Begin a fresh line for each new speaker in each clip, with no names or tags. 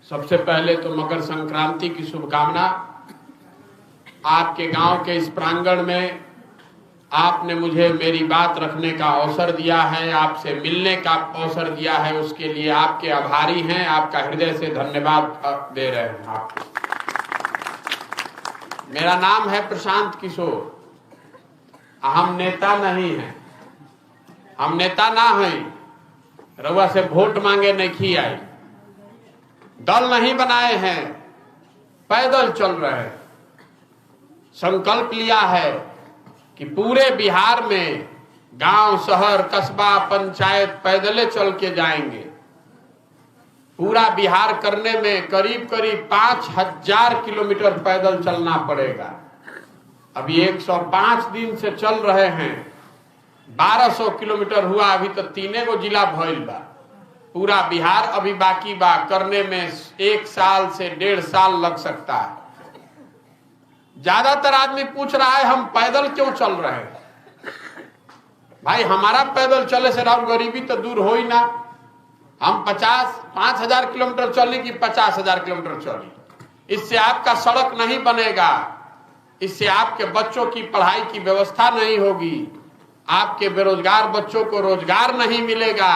सबसे पहले तो मकर संक्रांति की शुभकामना। आपके गांव के इस प्रांगण में आपने मुझे मेरी बात रखने का अवसर दिया है, आपसे मिलने का अवसर दिया है, उसके लिए आपके आभारी हैं। आपका हृदय से धन्यवाद दे रहे हैं आप। मेरा नाम है प्रशांत किशोर। हम नेता नहीं हैं, हम नेता ना हैं। रउआ से वोट मांगे नहीं आई, दल नहीं बनाए हैं, पैदल चल रहे हैं। संकल्प लिया है कि पूरे बिहार में गांव, शहर, कस्बा, पंचायत पैदले चल के जाएंगे। पूरा बिहार करने में करीब करीब 5000 किलोमीटर पैदल चलना पड़ेगा। अभी 105 दिन से चल रहे हैं, 1200 किलोमीटर हुआ। अभी तो 3 गो जिला भइल बा। पूरा बिहार अभी बाकी बा, करने में 1 साल से 1.5 साल लग सकता है। ज्यादातर आदमी पूछ रहा है हम पैदल क्यों चल रहे हैं। भाई हमारा पैदल चले से राव गरीबी तो दूर हो ही ना। हम 5000 किलोमीटर चली कि 50,000 किलोमीटर चली, इससे आपका सड़क नहीं बनेगा, इससे आपके बच्चों की पढ़ाई की व्यवस्था नहीं होगी, आपके बेरोजगार बच्चों को रोजगार नहीं मिलेगा,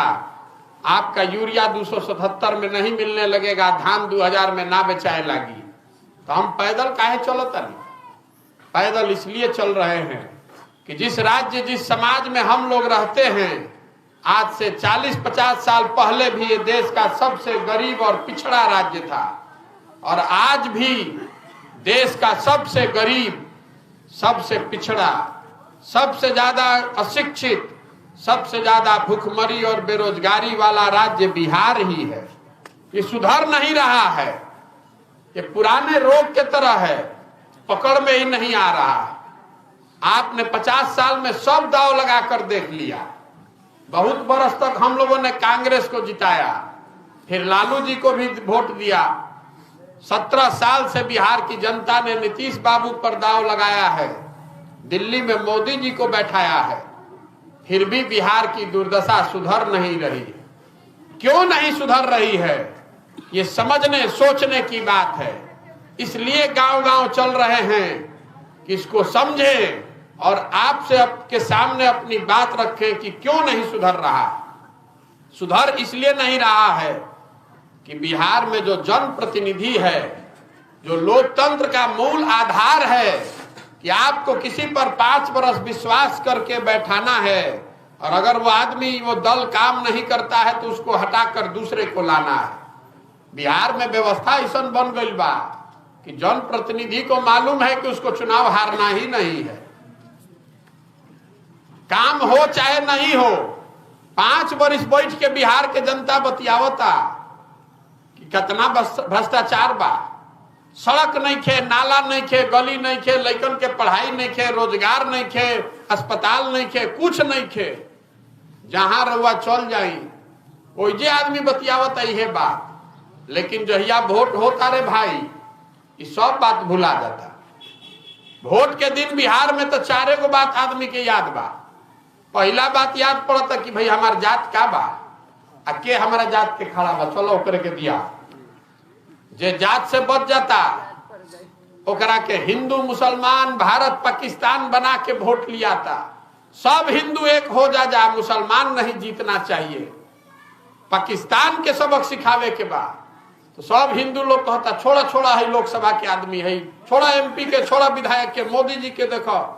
आपका यूरिया 277 में नहीं मिलने लगेगा, धान 2000 में ना बेचाए लगी। तो हम पैदल काहे चलता नहीं? पैदल इसलिए चल रहे हैं कि जिस राज्य, जिस समाज में हम लोग रहते हैं, आज से 40-50 साल पहले भी ये देश का सबसे गरीब और पिछड़ा राज्य था, और आज भी देश का सबसे गरीब, सबसे पिछड़ा, सबसे ज्यादा अशिक्षित, सबसे ज्यादा भूखमरी और बेरोजगारी वाला राज्य बिहार ही है। ये सुधर नहीं रहा है, ये पुराने रोग के तरह है, पकड़ में ही नहीं आ रहा है। आपने 50 साल में सब दाव लगा कर देख लिया। बहुत बरस तक हम लोगों ने कांग्रेस को जिताया, फिर लालू जी को भी वोट दिया। 17 साल से बिहार की जनता ने नीतीश बाबू पर दाव लगाया है, दिल्ली में मोदी जी को बैठाया है, फिर भी बिहार की दुर्दशा सुधर नहीं रही। क्यों नहीं सुधर रही है, ये समझने सोचने की बात है। इसलिए गांव गांव चल रहे हैं कि इसको समझें और आपसे आपके सामने अपनी बात रखें कि क्यों नहीं सुधर रहा। सुधर इसलिए नहीं रहा है कि बिहार में जो जनप्रतिनिधि है, जो लोकतंत्र का मूल आधार है, कि आपको किसी पर 5 वर्ष विश्वास करके बैठाना है, और अगर वो आदमी, वो दल काम नहीं करता है तो उसको हटाकर दूसरे को लाना है। बिहार में व्यवस्था ऐसा बन गई बा कि जनप्रतिनिधि को मालूम है कि उसको चुनाव हारना ही नहीं है। काम हो चाहे नहीं हो, 5 वर्ष बैठ के बिहार के जनता बतियावता कि कितना भ्रष्टाचार बा। सड़क नहीं खे, नाला नहीं खे, गली नहीं खे, लड़कन के पढ़ाई नहीं खे, रोजगार नहीं खे, अस्पताल नहीं खे, कुछ नहीं खे। जहां रहुआ चल जाई ओइजे आदमी बतियावत है बात। लेकिन जहिया वोट होता रे भाई, ये सब बात भुला जाता। वोट के दिन बिहार में तो 4 गो बात आदमी के याद बा। पहला बात याद पड़ता कि भाई हमार जात का बा, आ के हमारा जात के खड़ा बा, चलो ओकरे के दिया। जे जात से बच जाता ओकरा के हिंदू, मुसलमान, भारत, पाकिस्तान बना के वोट लिया था। सब हिंदू एक हो जा, मुसलमान नहीं जीतना चाहिए। पाकिस्तान के सबक सिखावे के बाद तो सब हिंदू लोग कहता छोड़ा छोड़ा है, लोकसभा के आदमी है, छोड़ा MP के, छोड़ा विधायक के, मोदी जी के, देखो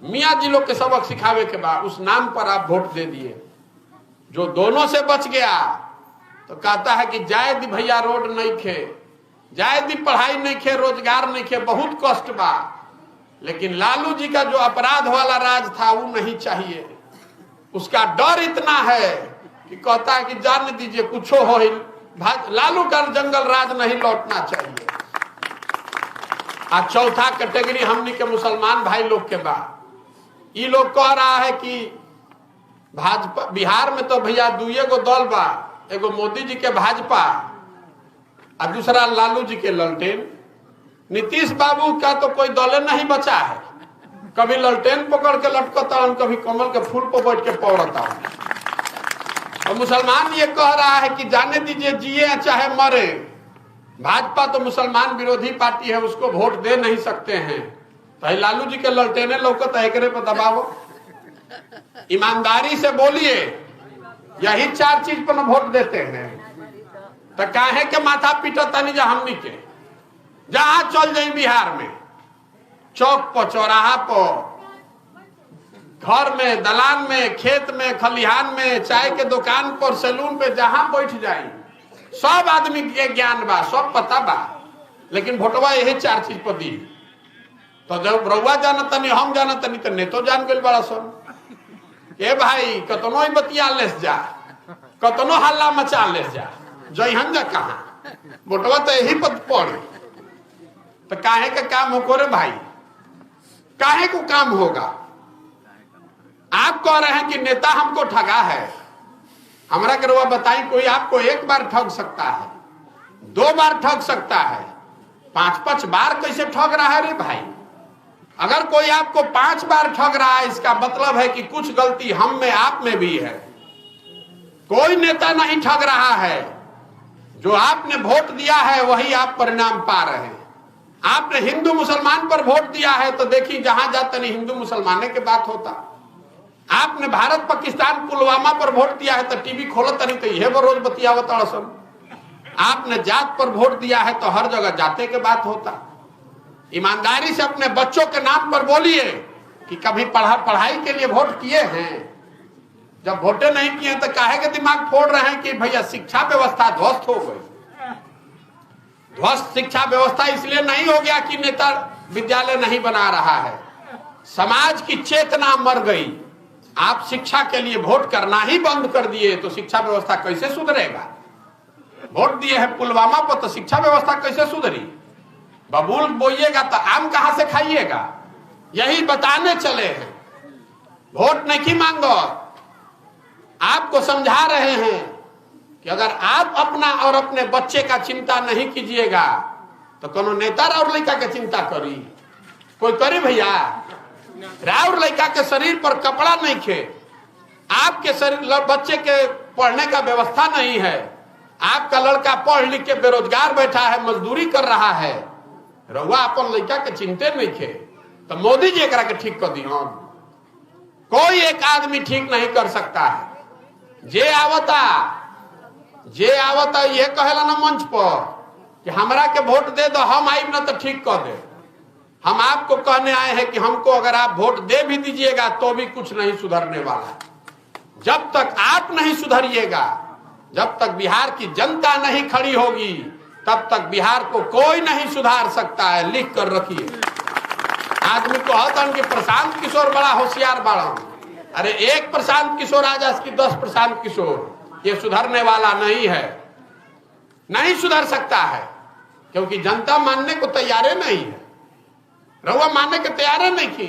मियाँ जी लोग के सबक सिखावे के बाद उस नाम पर आप वोट दे दिए। जो दोनों से बच गया तो कहता है कि जाए दी भैया, रोड नहीं खे, जाए दी पढ़ाई नहीं खे, रोजगार नहीं खे, बहुत कष्ट बा। लेकिन लालू जी का जो अपराध वाला राज था वो नहीं चाहिए। उसका डर इतना है कि कहता है कि जान दीजिए कुछ हो, लालू का जंगल राज नहीं लौटना चाहिए। आज चौथा कैटेगरी हमनी के मुसलमान भाई लोग के बाद ये लोग कह रहा है कि भाजपा, बिहार में तो भैया 2 गो दल बा, एगो मोदी जी के भाजपा और दूसरा लालू जी के ललटेन। नीतीश बाबू का तो कोई दल नहीं बचा है। कभी ललटेन पकड़ के लटकता, कभी कमल के फूल पर बैठ के पौड़ता। तो मुसलमान ये कह रहा है कि जाने दीजिए, जिए चाहे मरे, भाजपा तो मुसलमान विरोधी पार्टी है, उसको वोट दे नहीं सकते हैं। तो लालू जी के ललटेने लौकत है एकरे पर दबावो। ईमानदारी से बोलिए, यही 4 चीज पर वोट देते हैं। तो काहे के माथा पीटता नहीं जा हमनी के, जहां चल जाई बिहार में, चौक पर, चौराहा पर, घर में, दलान में, खेत में, खलिहान में, चाय के दुकान पर, सैलून पे, जहां बैठ जाई, सब आदमी के ज्ञान बा, सब पता बा, लेकिन वोटवा यही 4 चीज पर दी। तो जब रउआ जानता नहीं, हम जानता नहीं, तो नेतो जान गए बड़ा सन। ए भाई कतनो ही बतिया लेस जा, कतनो हल्ला मचा लेस जा, जइहन जा कहा वोटवा तो यही पर पड़े। तो काहे का काम हो रे भाई, काहे को काम होगा? आप कह रहे हैं कि नेता हमको ठगा है। हमरा के रउआ बताई, कोई आपको 1 बार ठग सकता है, 2 बार ठग सकता है, 5-5 बार कैसे ठग रहा है रे भाई? अगर कोई आपको 5 बार ठग रहा है, इसका मतलब है कि कुछ गलती हम में, आप में भी है। कोई नेता नहीं ठग रहा है, जो आपने वोट दिया है वही आप परिणाम पा रहे हैं। आपने हिंदू मुसलमान पर वोट दिया है, तो देखिए जहां जाते नहीं हिंदू मुसलमाने की बात होता। आपने भारत पाकिस्तान पुलवामा पर वोट दिया है, तो टीवी खोलता नहीं, तो यह रोज बतियावत अड़सन। आपने जात पर वोट दिया है, तो हर जगह जाते के बात होता। ईमानदारी से अपने बच्चों के नाम पर बोलिए कि कभी पढ़ाई के लिए वोट किए हैं। जब वोटे नहीं किए तो काहे के दिमाग फोड़ रहे हैं कि भैया शिक्षा व्यवस्था ध्वस्त हो गई। ध्वस्त शिक्षा व्यवस्था इसलिए नहीं हो गया कि नेता विद्यालय नहीं बना रहा है, समाज की चेतना मर गई। आप शिक्षा के लिए वोट करना ही बंद कर दिए, तो शिक्षा व्यवस्था कैसे सुधरेगा? वोट दिए हैं पुलवामा पर, तो शिक्षा व्यवस्था कैसे सुधरी? बबूल बोइएगा तो आम कहां से खाइएगा? यही बताने चले हैं। वोट नहीं मांगो, आपको समझा रहे हैं कि अगर आप अपना और अपने बच्चे का चिंता नहीं कीजिएगा, तो कोनो नेता और लड़का के चिंता करी? कोई करी भैया? राउर लड़का के शरीर पर कपड़ा नहीं खे, आपके शरीर बच्चे के पढ़ने का व्यवस्था नहीं है, आपका लड़का पढ़ लिख के बेरोजगार बैठा है, मजदूरी कर रहा है, रउआ अपन लड़का के चिंते नहीं खे, तो मोदी जी एकरा के ठीक कर दी। कोई एक आदमी ठीक नहीं कर सकता है। जे आवता ये कहेला ना मंच पर कि हमरा के वोट दे दो, हम आइब ना तो ठीक कर दे। हम आपको कहने आए हैं कि हमको अगर आप वोट दे भी दीजिएगा तो भी कुछ नहीं सुधरने वाला। जब तक आप नहीं सुधरिएगा, जब तक बिहार की जनता नहीं खड़ी होगी, तब तक बिहार को कोई नहीं सुधार सकता है। लिख कर रखिए। आदमी को कहता कि प्रशांत किशोर बड़ा होशियार बड़ा, अरे एक प्रशांत किशोर आ जाए कि 10 प्रशांत किशोर, ये सुधरने वाला नहीं है, नहीं सुधर सकता है, क्योंकि जनता मानने को तैयार नहीं है। रउआ मानने के तैयार नहीं की।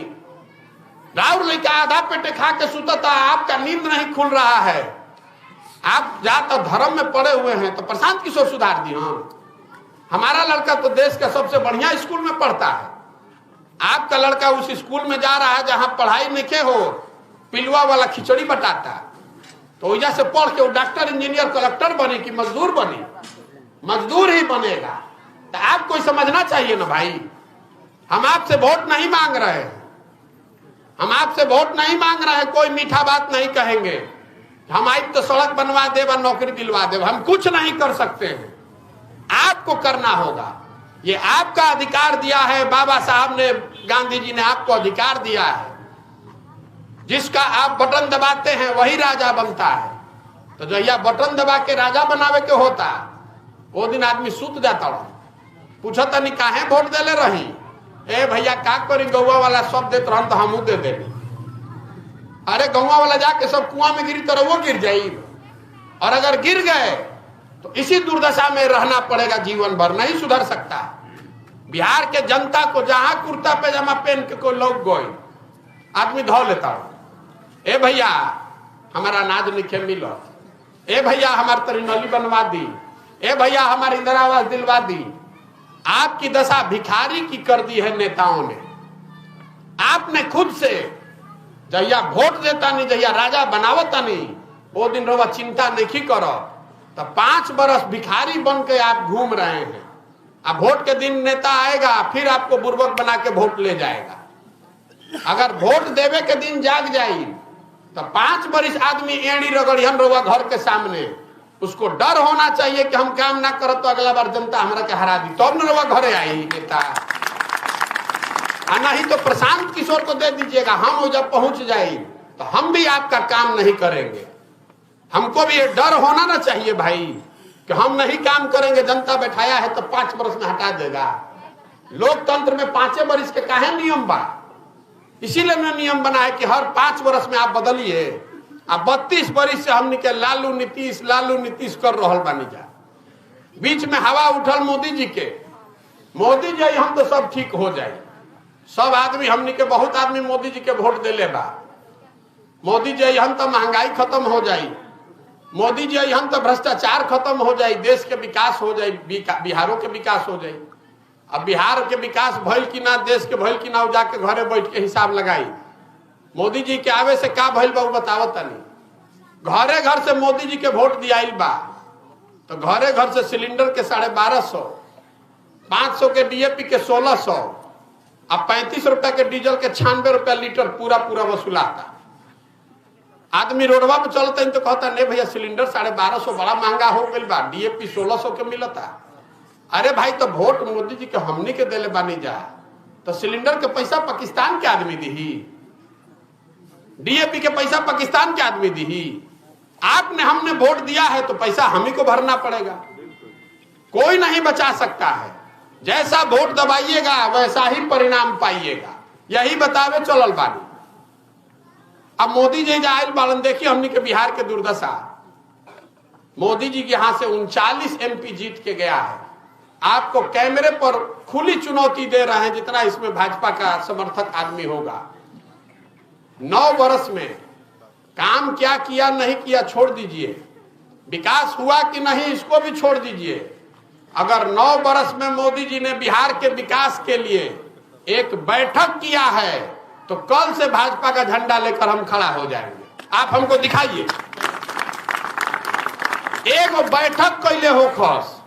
राउर लड़का आधा पेटे खा के सुतता, आपका नींद नहीं खुल रहा है, आप जात धर्म में पड़े हुए हैं, तो प्रशांत किशोर सुधार दी। हमारा लड़का तो देश का सबसे बढ़िया स्कूल में पढ़ता है, आपका लड़का उस स्कूल में जा रहा है जहां पढ़ाई नहीं हो, पिलुआ वाला खिचड़ी बटाता, तो वजह से पढ़ के वो डॉक्टर, इंजीनियर, कलेक्टर बने कि मजदूर बने? मजदूर ही बनेगा। तो आपको समझना चाहिए ना भाई, हम आपसे वोट नहीं मांग रहे हैं, हम आपसे वोट नहीं मांग रहे हैं, कोई मीठा बात नहीं कहेंगे, हम आइब तो सड़क बनवा दे, नौकरी दिलवा दे, हम कुछ नहीं कर सकते हैं। आपको करना होगा, ये आपका अधिकार दिया है, बाबा साहब ने, गांधी जी ने आपको अधिकार दिया है। जिसका आप बटन दबाते हैं वही राजा बनता है। तो जो यह बटन दबा के राजा बनावे के होता, वो दिन आदमी सुत जाता, पूछता नहीं काहे वोट देले रही, ए भैया का करी, गौवा वाला सब देते रहन तो हमू दे दे। अरे गौवा वाला जाके सब कुआं में गिरी तो वो गिर जाई, और अगर गिर गए तो इसी दुर्दशा में रहना पड़ेगा जीवन भर, नहीं सुधर सकता। बिहार के जनता को जहां कुर्ता पैजामा पहन के कोई लोग गए, आदमी धो लेता, ए भैया हमारा अनाज लिखे मिलो, ए भैया हमारी तरी नली बनवा दी, ए भैया हमारी इंदिरा आवास दिलवा दी। आपकी दशा भिखारी की कर दी है नेताओं ने। आपने खुद से जहिया वोट देता नहीं, जहिया राजा बनावता नहीं, वो दिन रवा चिंता नहीं करो। तो 5 बरस भिखारी बन के आप घूम रहे हैं। अब वोट के दिन नेता आएगा, फिर आपको बुर्बक बना के वोट ले जाएगा। अगर वोट देवे के दिन जाग जाई तो 5 बरिस आदमी एड़ी रगड़ी हम रवा घर के सामने, उसको डर होना चाहिए कि हम काम ना करो तो अगला बार जनता हमारा के हरा दी, तब न रवा घरे आई नेता। नहीं तो प्रशांत किशोर को दे दीजिएगा, हम जब पहुंच जाए तो हम भी आपका काम नहीं करेंगे। हमको भी ये डर होना ना चाहिए भाई कि हम नहीं काम करेंगे, जनता बैठाया है तो 5 बरस में हटा देगा। लोकतंत्र में 5 बरिस के काहे नियम बा? इसीलिए मैं नियम बना है कि हर 5 बरस में आप बदलिए। अब 32 बरिस से हमने के लालू नीतीश कर रहल बानी जा। बीच में हवा उठल मोदी जी के, मोदी जी हम तो सब ठीक हो जाए। सब आदमी हमने के बहुत आदमी मोदी जी के वोट दे ले बा। मोदी जी हम तो महंगाई खत्म हो जाए, मोदी जी हम तो भ्रष्टाचार खत्म हो जाए, देश के विकास हो जाए, बिहारों के विकास हो जाए। अब बिहार के विकास भइल कि ना, देश के भइल कि ना, जाके घरे बैठ के हिसाब लगाई। मोदी जी के आवे से का भइल बा बतावत तनी। घरे घर से मोदी जी के वोट दियाइल बा तो घरे घर से सिलेंडर के 1250, 500 के डीएपी के 1600, अब 35 रुपए के डीजल के 96 रुपया लीटर पूरा वसूलाता। आदमी रोडवा पे चलते तो कहता नहीं भैया सिलेंडर 1250 बड़ा महंगा हो गई बा, डीएपी 1600 के मिलता। अरे भाई तो वोट मोदी जी के हमनी के देले बानी जा, तो सिलेंडर के पैसा पाकिस्तान के आदमी दी, डीएपी के पैसा पाकिस्तान के आदमी दी। आपने हमने वोट दिया है तो पैसा हम ही को भरना पड़ेगा, कोई नहीं बचा सकता है। जैसा वोट दबाइएगा वैसा ही परिणाम पाइएगा, यही बतावे चलल बानी। अब मोदी जी आयल बालन, देखिए हमने के बिहार के दुर्दशा। मोदी जी के यहां से 39 एमपी जीत के गया है। आपको कैमरे पर खुली चुनौती दे रहे हैं, जितना इसमें भाजपा का समर्थक आदमी होगा। 9 वर्ष में काम क्या किया नहीं किया छोड़ दीजिए, विकास हुआ कि नहीं इसको भी छोड़ दीजिए। अगर 9 वर्ष में मोदी जी ने बिहार के विकास के लिए एक बैठक किया है तो कल से भाजपा का झंडा लेकर हम खड़ा हो जाएंगे। आप हमको दिखाइए एक बैठक कैले हो खस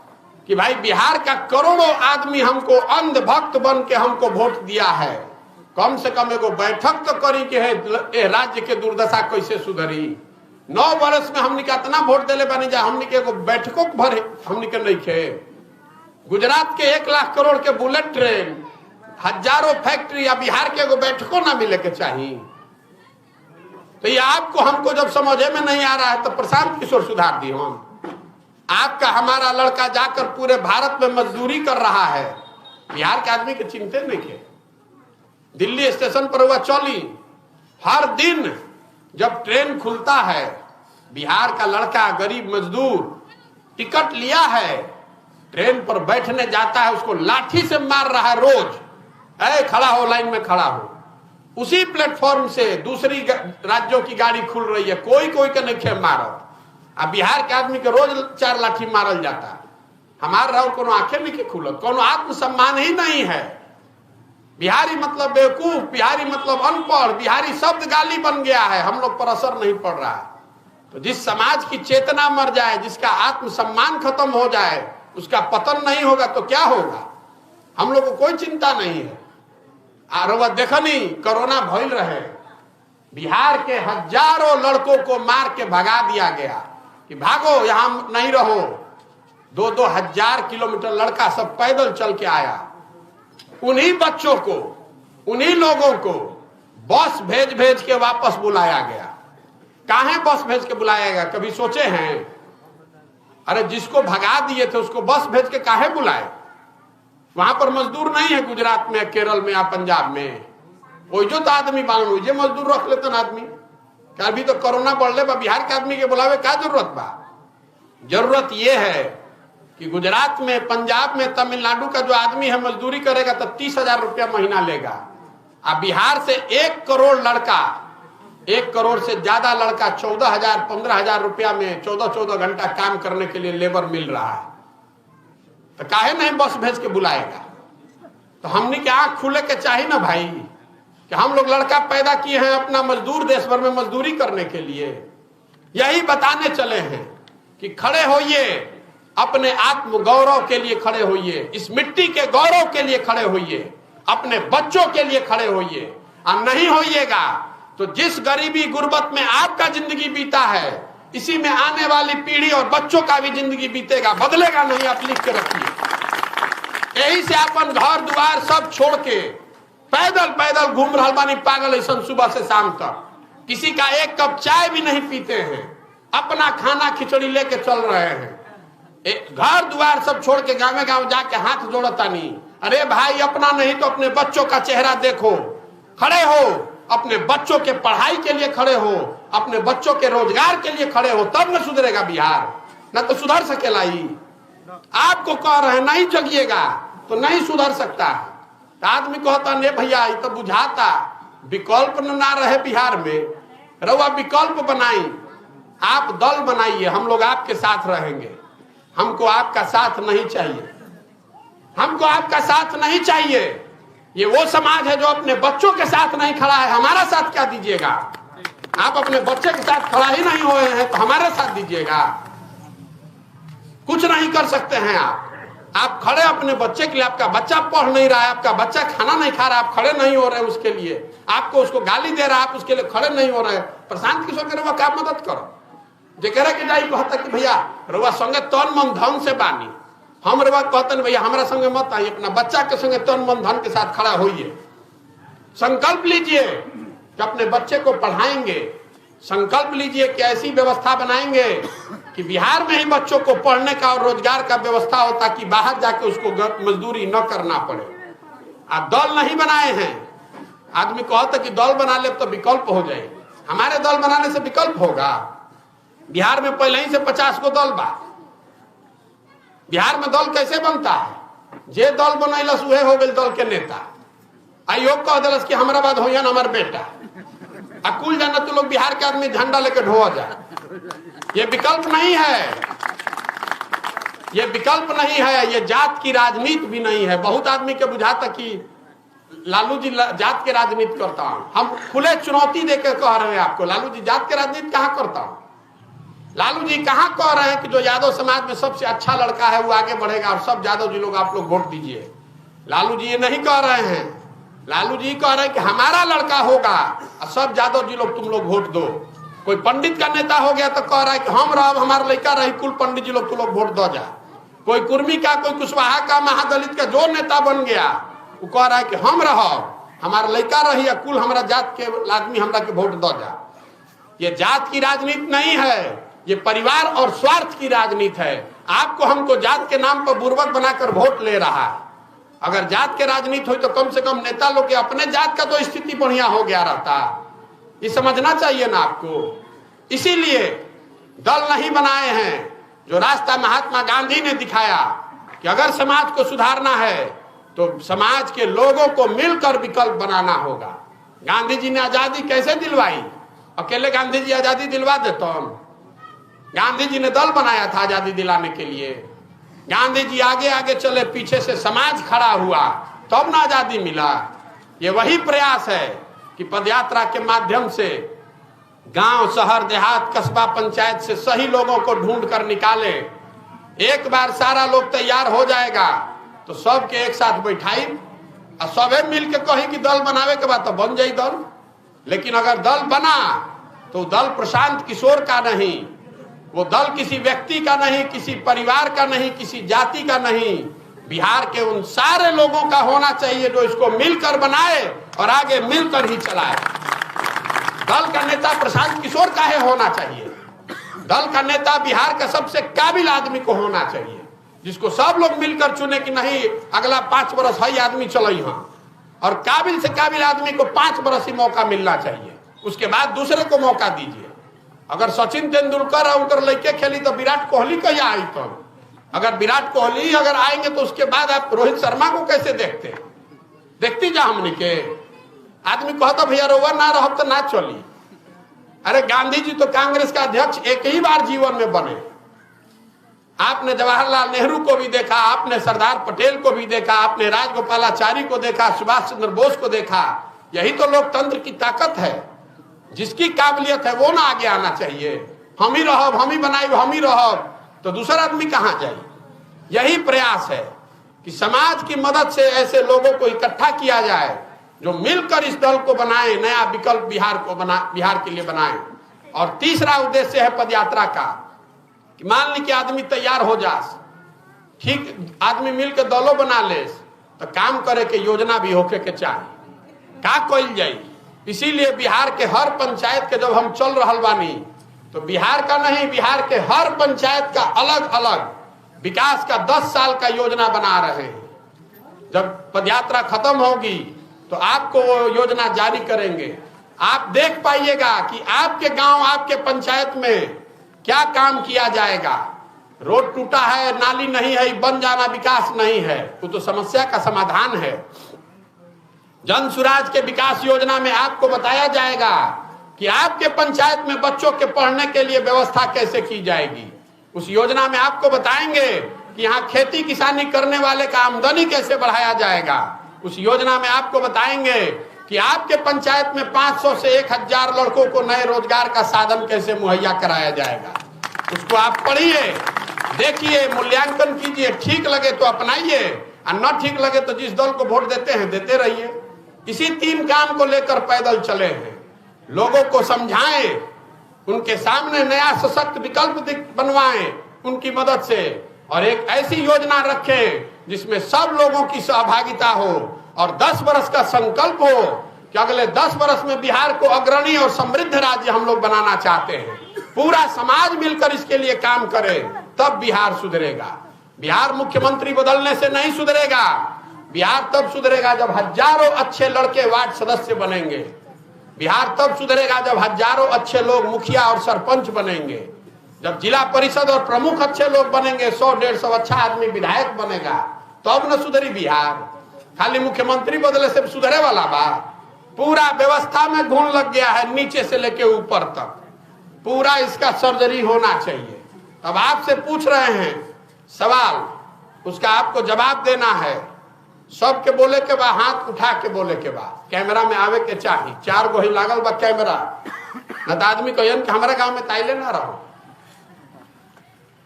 कि भाई बिहार का करोड़ों आदमी हमको अंधभक्त बन के हमको वोट दिया है, कम से कम एगो बैठक तो करी कि है राज्य के दुर्दशा कैसे सुधरी। 9 वर्ष में हमने का इतना वोट देले बनी जा, हमने के एगो बैठकों भरे हमने के नहीं खे। गुजरात के 1 लाख करोड़ के बुलेट ट्रेन, हजारों फैक्ट्री, या बिहार के एगो बैठकों ना मिले के चाहिए। तो ये आपको हमको जब समझे में नहीं आ रहा है तो प्रशांत किशोर सुधार दी। हम आपका हमारा लड़का जाकर पूरे भारत में मजदूरी कर रहा है, बिहार के आदमी के चिंते नहीं थे। दिल्ली स्टेशन पर हुआ चली, हर दिन जब ट्रेन खुलता है बिहार का लड़का गरीब मजदूर टिकट लिया है, ट्रेन पर बैठने जाता है, उसको लाठी से मार रहा है रोज। ऐ खड़ा हो, लाइन में खड़ा हो। उसी प्लेटफॉर्म से दूसरी राज्यों की गाड़ी खुल रही है, कोई के नहीं मारो। अब बिहार के आदमी के रोज 4 लाठी मारल जाता। हमारा कोनो आंखें नहीं खुलत, कोनो आत्मसम्मान ही नहीं है। बिहारी मतलब बेवकूफ, बिहारी मतलब अनपढ़, बिहारी शब्द गाली बन गया है, हम लोग पर असर नहीं पड़ रहा है। तो जिस समाज की चेतना मर जाए, जिसका आत्मसम्मान खत्म हो जाए, उसका पतन नहीं होगा तो क्या होगा? हम लोग को कोई चिंता नहीं है। आरोप देखनी कोरोना भइल रहे, बिहार के हजारों लड़कों को मार के भगा दिया गया कि भागो यहां नहीं रहो। 2-2 हजार किलोमीटर लड़का सब पैदल चल के आया। उन्हीं बच्चों को, उन्हीं लोगों को बस भेज के वापस बुलाया गया। काहे बस भेज के बुलाया गया, कभी सोचे हैं? अरे जिसको भगा दिए थे उसको बस भेज के काहे बुलाए? वहां पर मजदूर नहीं है गुजरात में, केरल में या पंजाब में? वही जो तो आदमी बांग जे मजदूर रख लेते ना आदमी। क्या अभी तो कोरोना बढ़ले बा, बिहार के आदमी के बुलावे क्या जरूरत बा? जरूरत ये है कि गुजरात में, पंजाब में, तमिलनाडु का जो आदमी है मजदूरी करेगा तो 30,000 रुपया महीना लेगा। अब बिहार से 1 करोड़ लड़का, 1 करोड़ से ज्यादा लड़का 14,000, 15,000 रुपया में 14 घंटा काम करने के लिए लेबर मिल रहा है। तो काहे नहीं बस भेज के बुलाएगा? तो हमने क्या आंख खुले के चाहिए ना भाई कि हम लोग लड़का पैदा किए हैं अपना मजदूर देश भर में मजदूरी करने के लिए। यही बताने चले हैं कि खड़े होइए, अपने आत्म गौरव के लिए खड़े होइए, इस मिट्टी के गौरव के लिए खड़े होइए, अपने बच्चों के लिए खड़े होइए। और नहीं होइएगा तो जिस गरीबी गुर्बत में आपका जिंदगी बीता है, इसी में आने वाली पीढ़ी और बच्चों का भी जिंदगी बीतेगा, बदलेगा नहीं। आप लिख के रखिए। यही से अपन घर द्वार सब छोड़ के पैदल पैदल घूम रहा बानी पागल ऐसा, सुबह से शाम तक किसी का एक कप चाय भी नहीं पीते हैं, अपना खाना खिचड़ी लेके चल रहे हैं। घर द्वार सब छोड़ के गाँव गाँव जाके हाथ जोड़ता नहीं। अरे भाई, अपना नहीं तो अपने बच्चों का चेहरा देखो, खड़े हो, अपने बच्चों के पढ़ाई के लिए खड़े हो, अपने बच्चों के रोजगार के लिए खड़े हो, तब न सुधरेगा बिहार, न तो सुधर सकेला ही। आपको कह रहे हैं नहीं जगिएगा तो नहीं सुधर सकता। तो आदमी कहता नहीं भैया, ये तो बुझाता विकल्प ना रहे बिहार में, रउआ विकल्प बनाई, आप दल बनाइए, हम लोग आपके साथ रहेंगे। हमको आपका साथ नहीं चाहिए, हमको आपका साथ नहीं चाहिए। ये वो समाज है जो अपने बच्चों के साथ नहीं खड़ा है, हमारा साथ क्या दीजिएगा? आप अपने बच्चे के साथ खड़ा ही नहीं हुए हैं तो हमारे साथ दीजिएगा? कुछ नहीं कर सकते हैं आप खड़े अपने बच्चे के लिए। आपका बच्चा पढ़ नहीं रहा है, आपका बच्चा खाना नहीं खा रहा, आप खड़े नहीं हो रहे उसके लिए, आपको उसको गाली दे रहा है, आप उसके लिए खड़े नहीं हो रहे। प्रशांत किशोर के रउआ क्या मदद करो? जे कह के जाई कहता कि भैया रउआ संगे तन मन धन से बानी, हम रउआ कहते भैया हमारा संगे मत आइए, अपना बच्चा के संगे तन मन धन के साथ खड़ा होइए। संकल्प लीजिए कि अपने बच्चे को पढ़ाएंगे, संकल्प लीजिए कि ऐसी व्यवस्था बनाएंगे कि बिहार में ही बच्चों को पढ़ने का और रोजगार का व्यवस्था हो, ताकि बाहर जाके उसको मजदूरी न करना पड़े। आप दल नहीं बनाए हैं। आदमी कहता कि दल बना ले तो विकल्प हो जाए। हमारे दल बनाने से विकल्प होगा? बिहार में पहले ही से 50 को दल बा। बिहार में दल कैसे बनता है? जे दल बनैलस उहे हो गए दल के नेता। आयोग कह दिलस कि हमारा बाद होया हमार बेटा, अकुल जाना तो लोग बिहार के आदमी झंडा लेके ढोआ जाए। ये विकल्प नहीं है, ये विकल्प नहीं है, ये जात की राजनीति भी नहीं है। बहुत आदमी के बुझाता कि लालू जी जात के राजनीति करता हूं। हम खुले चुनौती देकर कह रहे हैं आपको, लालू जी जात के राजनीति कहां करता हूं? लालू जी कहां कह रहे हैं कि जो यादव समाज में सबसे अच्छा लड़का है वो आगे बढ़ेगा और सब यादव जी लोग आप लोग वोट दीजिए? लालू जी ये नहीं कह रहे हैं। लालू जी कह रहे हैं कि हमारा लड़का होगा और सब यादव जी लोग तुम लोग वोट दो। कोई पंडित का नेता हो गया तो कह रहा है कि हम रह, हमारा लड़का रही, कुल पंडित जी लोग तुम लोग वोट दो जा। कोई कुर्मी का, कोई कुशवाहा का, महादलित का जो नेता बन गया वो कह रहा है कि हम रहो, हमारा लड़का रही, कुल हमारा जात के आदमी हमरा के वोट दो जा। ये जात की राजनीति नहीं है, ये परिवार और स्वार्थ की राजनीति है। आपको हमको जात के नाम पर बुर्बक बनाकर वोट ले रहा है। अगर जात के राजनीति हुई तो कम से कम नेता लोग के अपने जात का तो स्थिति बढ़िया हो गया रहता। ये समझना चाहिए ना आपको। इसीलिए दल नहीं बनाए हैं। जो रास्ता महात्मा गांधी ने दिखाया कि अगर समाज को सुधारना है तो समाज के लोगों को मिलकर विकल्प बनाना होगा। गांधी जी ने आजादी कैसे दिलवाई? अकेले गांधी जी आजादी दिलवा देते हम? गांधी जी ने दल बनाया था आजादी दिलाने के लिए। गांधी जी आगे आगे चले, पीछे से समाज खड़ा हुआ, तब ना आजादी मिला। ये वही प्रयास है कि पदयात्रा के माध्यम से गांव, शहर, देहात, कस्बा, पंचायत से सही लोगों को ढूंढ कर निकाले। एक बार सारा लोग तैयार हो जाएगा तो सबके एक साथ बैठाई और सबे मिल के कही कि दल बनावे के बाद तो बन जाई दल। लेकिन अगर दल बना तो दल प्रशांत किशोर का नहीं, वो दल किसी व्यक्ति का नहीं, किसी परिवार का नहीं, किसी जाति का नहीं, बिहार के उन सारे लोगों का होना चाहिए जो इसको मिलकर बनाए और आगे मिलकर ही चलाए। दल का नेता प्रशांत किशोर का है होना चाहिए। दल का नेता बिहार का सबसे काबिल आदमी को होना चाहिए, जिसको सब लोग मिलकर चुने कि नहीं अगला 5 बरस है आदमी चलो यहाँ। और काबिल से काबिल आदमी को 5 बरस ही मौका मिलना चाहिए, उसके बाद दूसरे को मौका दीजिए। अगर सचिन तेंदुलकर और उनकर लड़के खेली तो विराट कोहली कहीं आई? तो अगर विराट कोहली अगर आएंगे तो उसके बाद आप रोहित शर्मा को कैसे देखते? देखती जा हमने के आदमी कहता भैया रोवा ना रहो तो ना चली। अरे गांधी जी तो कांग्रेस का अध्यक्ष एक ही बार जीवन में बने। आपने जवाहरलाल नेहरू को भी देखा, आपने सरदार पटेल को भी देखा, आपने राजगोपालाचारी को देखा, सुभाष चंद्र बोस को देखा। यही तो लोकतंत्र की ताकत है। जिसकी काबिलियत है वो ना आगे आना चाहिए। हम ही रहब, हम ही बनाए, हम ही रहब, तो दूसरा आदमी कहाँ जाए। यही प्रयास है कि समाज की मदद से ऐसे लोगों को इकट्ठा किया जाए जो मिलकर इस दल को बनाए, नया विकल्प बिहार के लिए बनाए। और तीसरा उद्देश्य है पदयात्रा का कि मान ली कि आदमी तैयार हो जा, ठीक आदमी मिलकर दलों बना ले, तो काम करे के योजना भी होके के चाहे का कइल जाए। इसीलिए बिहार के हर पंचायत के जब हम चल रहल बानी तो बिहार का नहीं, बिहार के हर पंचायत का अलग अलग विकास का 10 साल का योजना बना रहे हैं। जब पदयात्रा खत्म होगी तो आपको वो योजना जारी करेंगे। आप देख पाइएगा कि आपके गांव, आपके पंचायत में क्या काम किया जाएगा। रोड टूटा है, नाली नहीं है, बन जाना विकास नहीं है, वो तो समस्या का समाधान है। जन सुराज के विकास योजना में आपको बताया जाएगा कि आपके पंचायत में बच्चों के पढ़ने के लिए व्यवस्था कैसे की जाएगी। उस योजना में आपको बताएंगे कि यहाँ खेती किसानी करने वाले का आमदनी कैसे बढ़ाया जाएगा। उस योजना में आपको बताएंगे कि आपके पंचायत में 500 से 1000 लड़कों को नए रोजगार का साधन कैसे मुहैया कराया जाएगा। उसको आप पढ़िए, देखिए, मूल्यांकन कीजिए, ठीक लगे तो अपनाइए और न ठीक लगे तो जिस दल को वोट देते हैं देते रहिए। इसी 3 काम को लेकर पैदल चले हैं। लोगों को समझाएं, उनके सामने नया सशक्त विकल्प बनवाएं उनकी मदद से, और एक ऐसी योजना रखें जिसमें सब लोगों की सहभागिता हो और 10 वर्ष का संकल्प हो कि अगले 10 वर्ष में बिहार को अग्रणी और समृद्ध राज्य हम लोग बनाना चाहते हैं। पूरा समाज मिलकर इसके लिए काम करे, तब बिहार सुधरेगा। बिहार मुख्यमंत्री बदलने से नहीं सुधरेगा। बिहार तब सुधरेगा जब हजारों अच्छे लड़के वार्ड सदस्य बनेंगे। बिहार तब सुधरेगा जब हजारों अच्छे लोग मुखिया और सरपंच बनेंगे। जब जिला परिषद और प्रमुख अच्छे लोग बनेंगे, 100-150 अच्छा आदमी विधायक बनेगा, तब न सुधरी बिहार। खाली मुख्यमंत्री बदले से सुधरे वाला बात। पूरा व्यवस्था में घुन लग गया है, नीचे से लेके ऊपर तक पूरा इसका सर्जरी होना चाहिए। अब आपसे पूछ रहे हैं सवाल, उसका आपको जवाब देना है। सबके बोले के बाद, हाथ उठा के बोले के बाद, कैमरा में आवे के चाहिए। 4 गो ही लागल बा कैमरा, न तो आदमी कहन कि हमारे गांव में ताइले ना रहो।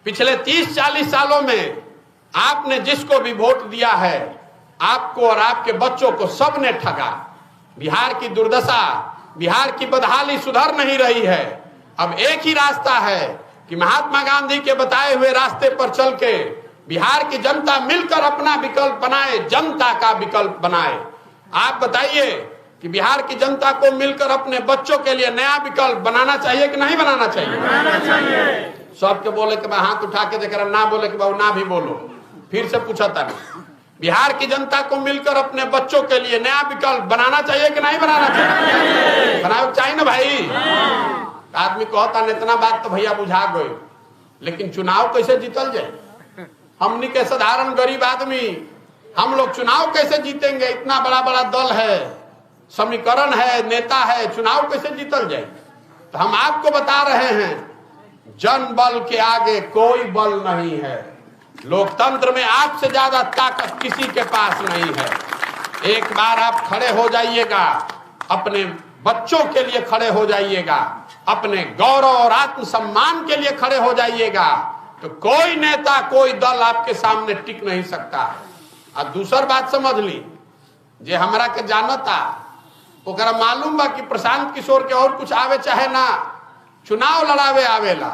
पिछले 30-40 सालों में आपने जिसको भी वोट दिया है, आपको और आपके बच्चों को सबने ठगा। बिहार की दुर्दशा, बिहार की बदहाली सुधर नहीं रही है। अब एक ही रास्ता है कि महात्मा गांधी के बताए हुए रास्ते पर चल के बिहार की जनता मिलकर अपना विकल्प बनाए, जनता का विकल्प बनाए। आप बताइए कि बिहार की जनता को मिलकर अपने बच्चों के लिए नया विकल्प बनाना चाहिए कि नहीं बनाना चाहिए? बनाना चाहिए। सबके बोले के बाद हाथ उठा के देख रहा, ना बोले के बाद ना भी बोलो। फिर से पूछा था, बिहार की जनता को मिलकर अपने बच्चों के लिए नया विकल्प बनाना चाहिए कि नहीं बनाना चाहिए? बनाना चाहिए ना भाई। आदमी कहता न इतना बात तो भैया बुझा गई, लेकिन चुनाव कैसे जीतल जाए? हमनी के साधारण गरीब आदमी, हम लोग चुनाव कैसे जीतेंगे? इतना बड़ा बड़ा दल है, समीकरण है, नेता है, चुनाव कैसे जीतल जाए? तो हम आपको बता रहे हैं, जन बल के आगे कोई बल नहीं है। लोकतंत्र में आपसे ज्यादा ताकत किसी के पास नहीं है। एक बार आप खड़े हो जाइएगा, अपने बच्चों के लिए खड़े हो जाइएगा, अपने गौरव और आत्मसम्मान के लिए खड़े हो जाइएगा, तो कोई नेता, कोई दल आपके सामने टिक नहीं सकता। और दूसर बात समझ ली, जे हमरा के जानता ओकरा मालूम बा कि प्रशांत किशोर के और कुछ आवे चाहे ना, चुनाव लड़ावे आवेला।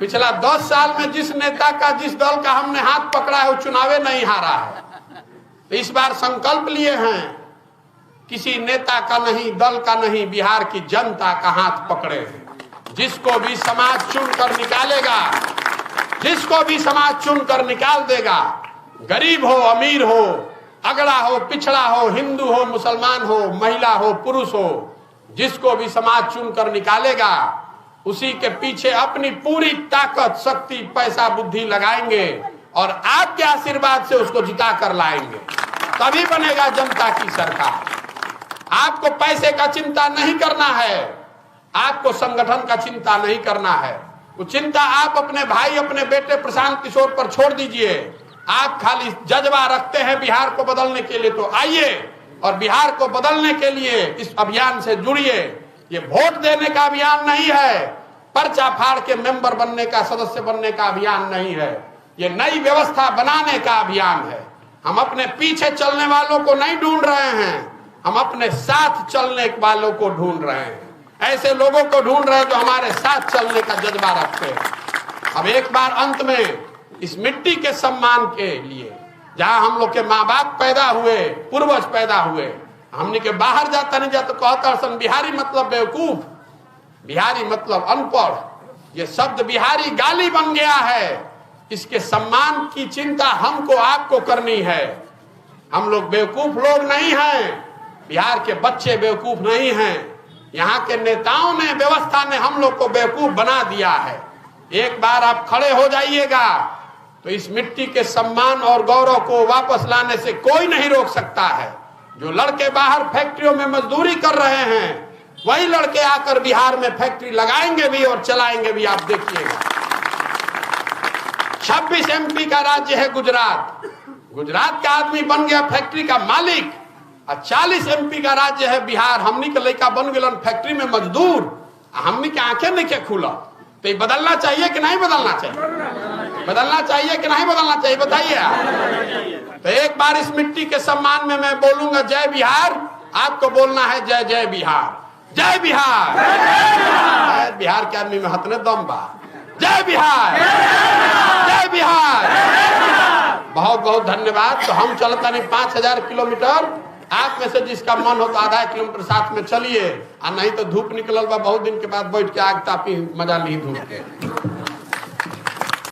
पिछला 10 साल में जिस नेता का, जिस दल का हमने हाथ पकड़ा है, वो चुनावे नहीं हारा है। तो इस बार संकल्प लिए हैं, किसी नेता का नहीं, दल का नहीं, बिहार की जनता का हाथ पकड़े हैं। जिसको भी समाज चुनकर निकालेगा, जिसको भी समाज चुनकर निकाल देगा, गरीब हो, अमीर हो, अगड़ा हो, पिछड़ा हो, हिंदू हो, मुसलमान हो, महिला हो, पुरुष हो, जिसको भी समाज चुनकर निकालेगा, उसी के पीछे अपनी पूरी ताकत, शक्ति, पैसा, बुद्धि लगाएंगे और आपके आशीर्वाद से उसको जिता कर लाएंगे। तभी बनेगा जनता की सरकार। आपको पैसे का चिंता नहीं करना है, आपको संगठन का चिंता नहीं करना है। वो चिंता आप अपने भाई, अपने बेटे प्रशांत किशोर पर छोड़ दीजिए। आप खाली जज्बा रखते हैं बिहार को बदलने के लिए, तो आइए और बिहार को बदलने के लिए इस अभियान से जुड़िए। ये वोट देने का अभियान नहीं है, पर्चा फाड़ के मेंबर बनने का, सदस्य बनने का अभियान नहीं है। ये नई व्यवस्था बनाने का अभियान है। हम अपने पीछे चलने वालों को नहीं ढूंढ रहे हैं, हम अपने साथ चलने वालों को ढूंढ रहे हैं। ऐसे लोगों को ढूंढ रहे हैं जो हमारे साथ चलने का जज्बा रखते हैं। अब एक बार अंत में इस मिट्टी के सम्मान के लिए, जहां हम लोग के माँ बाप पैदा हुए, पूर्वज पैदा हुए, हमने के बाहर जाता नहीं जाता कहता सन बिहारी मतलब बेवकूफ, बिहारी मतलब अनपढ़। ये शब्द बिहारी गाली बन गया है। इसके सम्मान की चिंता हमको आपको करनी है। हम लोग बेवकूफ लोग नहीं हैं, बिहार के बच्चे बेवकूफ नहीं हैं। यहाँ के नेताओं ने, व्यवस्था ने हम लोग को बेवकूफ बना दिया है। एक बार आप खड़े हो जाइएगा तो इस मिट्टी के सम्मान और गौरव को वापस लाने से कोई नहीं रोक सकता है। जो लड़के बाहर फैक्ट्रियों में मजदूरी कर रहे हैं, वही लड़के आकर बिहार में फैक्ट्री लगाएंगे भी और चलाएंगे भी। आप देखिएगा 26 MP का राज्य है गुजरात, गुजरात का आदमी बन गया फैक्ट्री का मालिक। और 40 MP का राज्य है बिहार, हमनी के लड़का बन गए फैक्ट्री में मजदूर। हमनी के आंखें नहीं खुला। तो ये बदलना चाहिए कि नहीं बदलना चाहिए? बदलना चाहिए कि नहीं बदलना चाहिए? बताइए आप। तो एक बार इस मिट्टी के सम्मान में मैं बोलूंगा जय बिहार, आपको बोलना है जय जय बिहार। जय बिहार। बिहार के आदमी में हतने दम बा। जय बिहार, जय बिहार। बहुत बहुत धन्यवाद। तो हम चलता नहीं 5000 किलोमीटर। आप में से जिसका मन हो तो आधा किलोमीटर साथ में चलिए, और नहीं तो धूप निकलल बा बहुत दिन के बाद बैठ के आग तापी मजा ली धूप के।